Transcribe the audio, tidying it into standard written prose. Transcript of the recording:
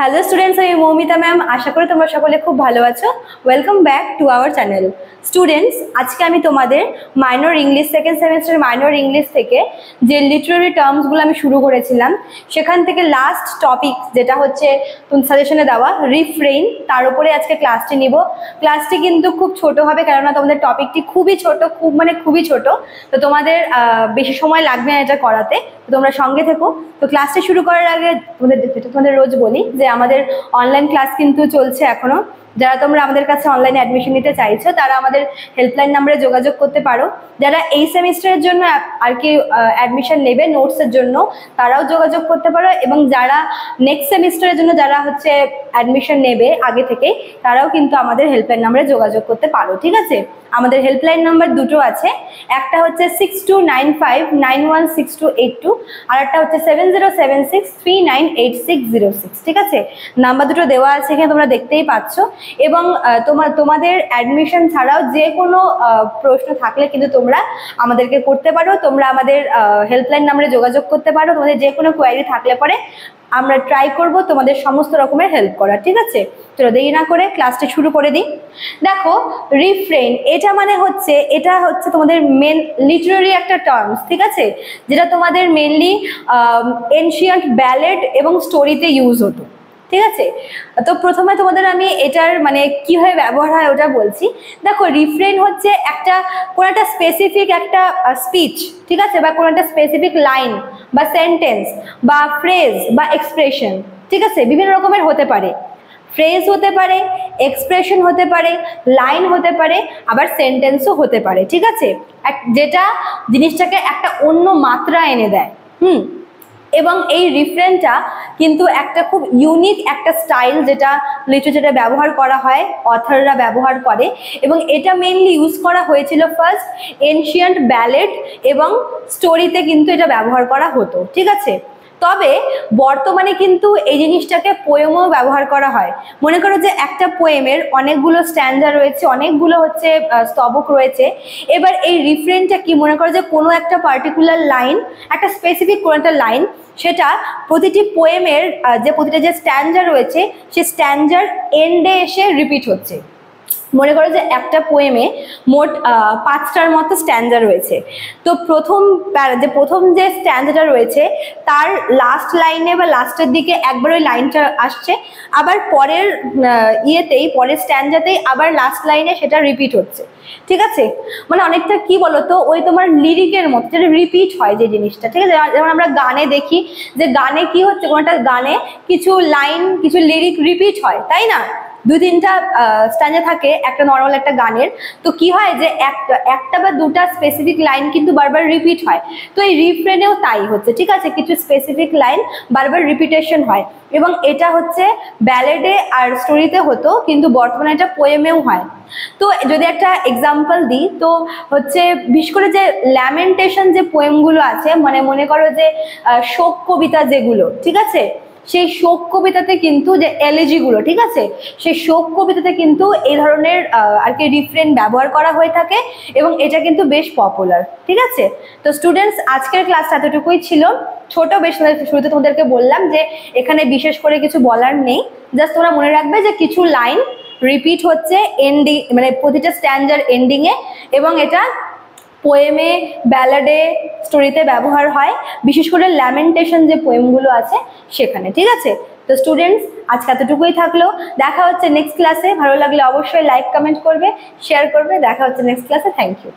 Hello students, আমি Moumita ma'am. আশা করি তোমরা সকলে খুব ভালো আছো। Welcome back to our channel. Students, আজকে আমি তোমাদের minor English second semester minor English থেকে যে লিটারারি টার্মসগুলো আমি শুরু করেছিলাম, সেখান থেকে লাস্ট টপিক যেটা হচ্ছে সাজেশনে দেওয়া রিফ্রেইন, তার উপরে আজকে ক্লাসটি নিব। ক্লাসটি কিন্তু খুব ছোট হবে, কেননা তোমাদের টপিকটি খুবই ছোট, খুবই ছোট। তো তোমাদের বেশি সময় লাগবে না এটা করাতে, তো তোমরা সঙ্গে থেকো। তো ক্লাসটি শুরু করার আগে তোমাদের রোজ বলি যে আমাদের অনলাইন ক্লাস কিন্তু চলছে এখনো। যারা তোমরা আমাদের কাছে অনলাইনে অ্যাডমিশন নিতে চাইছো তারা আমাদের হেল্পলাইন নাম্বারে যোগাযোগ করতে পারো। যারা এই সেমিস্টারের জন্য আর কি অ্যাডমিশন নেবে নোটসের জন্য, তারাও যোগাযোগ করতে পারো, এবং যারা নেক্সট সেমিস্টারের জন্য যারা হচ্ছে অ্যাডমিশন নেবে আগে থেকে, তারাও কিন্তু আমাদের হেল্পলাইন নাম্বারে যোগাযোগ করতে পারো। ঠিক আছে, আমাদের হেল্পলাইন নাম্বার দুটো আছে। একটা হচ্ছে 6295916282, আর একটা হচ্ছে 7076398606। ঠিক আছে, নাম্বার দুটো দেওয়া আছে এখানে, তোমরা দেখতেই পাচ্ছ। এবং তোমাদের অ্যাডমিশন ছাড়াও যে কোনো প্রশ্ন থাকলে কিন্তু তোমরা আমাদেরকে করতে পারো। তোমরা আমাদের হেল্পলাইন নাম্বারে যোগাযোগ করতে পারো। তোমাদের যে কোনো কোয়ারি থাকলে পরে আমরা ট্রাই করব তোমাদের সমস্ত রকমের হেল্প করার। ঠিক আছে, চলো দেরি না করে ক্লাসটি শুরু করে দিই। দেখো, রিফ্রেইন এটা হচ্ছে তোমাদের মেন লিটারারি একটা টার্মস। ঠিক আছে, যেটা তোমাদের মেনলি এনশিয়েন্ট ব্যালেড এবং স্টোরিতে ইউজ হতো। ঠিক আছে, তো প্রথমে তোমাদের আমি এটার মানে কিভাবে ব্যবহার হয় ওটা বলছি। দেখো, রিফ্রেইন হচ্ছে কোনো একটা স্পেসিফিক একটা স্পিচ, ঠিক আছে, বা কোনো একটা স্পেসিফিক লাইন বা সেন্টেন্স বা ফ্রেজ বা এক্সপ্রেশন। ঠিক আছে, বিভিন্ন রকমের হতে পারে। ফ্রেজ হতে পারে, এক্সপ্রেশন হতে পারে, লাইন হতে পারে, আবার সেন্টেন্সও হতে পারে। ঠিক আছে, যেটা জিনিসটাকে একটা অন্য মাত্রা এনে দেয়। এবং এই রিফ্রেইনটা কিন্তু একটা খুব ইউনিক একটা স্টাইল, যেটা লিটারেচারে ব্যবহার করা হয়, অথররা ব্যবহার করে, এবং এটা মেইনলি ইউজ করা হয়েছিল ফার্স্ট এনশিয়েন্ট ব্যালেড এবং স্টোরিতে কিন্তু এটা ব্যবহার করা হতো। ঠিক আছে, তবে বর্তমানে কিন্তু এই জিনিসটাকে পোয়েমেও ব্যবহার করা হয়। মনে করো যে একটা পোয়েমের অনেকগুলো স্ট্যান্জা রয়েছে, অনেকগুলো হচ্ছে স্তবক রয়েছে। এবার এই রিফ্রেইনটা কি, মনে করো যে কোনো একটা পার্টিকুলার লাইন, একটা স্পেসিফিক কোনো একটা লাইন, সেটা প্রতিটি পোয়েমের প্রতিটা যে স্ট্যান্জা রয়েছে সেই স্ট্যান্জার এন্ডে এসে রিপিট হচ্ছে। মনে করো যে একটা পোয়েমে মোট 5টার মতো স্ট্যান্জা রয়েছে। তো প্রথম যে স্ট্যান্জাটা রয়েছে তার লাস্ট লাইনে বা লাস্টের দিকে একবার ওই লাইনটা আসছে, আবার পরের পরের স্ট্যান্জাতেই আবার লাস্ট লাইনে সেটা রিপিট হচ্ছে। ঠিক আছে, মানে অনেকটা কি বলতো, ওই তোমার লিরিকের মতো যেটা রিপিট হয় যে জিনিসটা। ঠিক আছে, যেমন আমরা গানে দেখি যে গানে কি হচ্ছে, কোনো একটা গানে কিছু লাইন, কিছু লিরিক রিপিট হয়, তাই না? 2-3টা স্ট্যান্জা থাকে একটা নর্মাল একটা গানের। তো কি হয় যে একটা বা দুটা স্পেসিফিক লাইন কিন্তু বারবার রিপিট হয়। তো এই রিফ্রেনেও তাই হচ্ছে। ঠিক আছে, কিছু স্পেসিফিক লাইন বারবার রিপিটেশন হয়, এবং এটা হচ্ছে ব্যালেডে আর স্টোরিতে হতো, কিন্তু বর্তমানে এটা পোয়েমেও হয়। তো যদি একটা এক্সাম্পল দিই, তো হচ্ছে বিশেষ করে যে ল্যামেন্টেশন যে পোয়েমগুলো আছে, মানে মনে করো যে শোক কবিতা যেগুলো, ঠিক আছে, সেই শোক কবিতাতে কিন্তু যে এলিজিগুলো, ঠিক আছে, সেই শোক কবিতাতে কিন্তু এই ধরনের আর কি রিফ্রেইন ব্যবহার করা হয়ে থাকে, এবং এটা কিন্তু বেশ পপুলার। ঠিক আছে, তো স্টুডেন্টস, আজকের ক্লাসটা এতটুকুই ছিল, ছোট বেশ। শুরুতে তোমাদেরকে বললাম যে এখানে বিশেষ করে কিছু বলার নেই, জাস্ট তোমরা মনে রাখবে যে কিছু লাইন রিপিট হচ্ছে এন্ডিং, মানে প্রতিটা স্ট্যান্জার এন্ডিংয়ে, এবং এটা পোয়েমে, ব্যালাডে, স্টোরিতে ব্যবহার হয়, বিশেষ করে ল্যামেন্টেশন যে পোয়েমগুলো আছে সেখানে। ঠিক আছে, তো স্টুডেন্টস, আজকে এতটুকুই থাকলো। দেখা হচ্ছে নেক্সট ক্লাসে। ভালো লাগলে অবশ্যই লাইক, কমেন্ট করবে, শেয়ার করবে। দেখা হচ্ছে নেক্সট ক্লাসে। Thank you.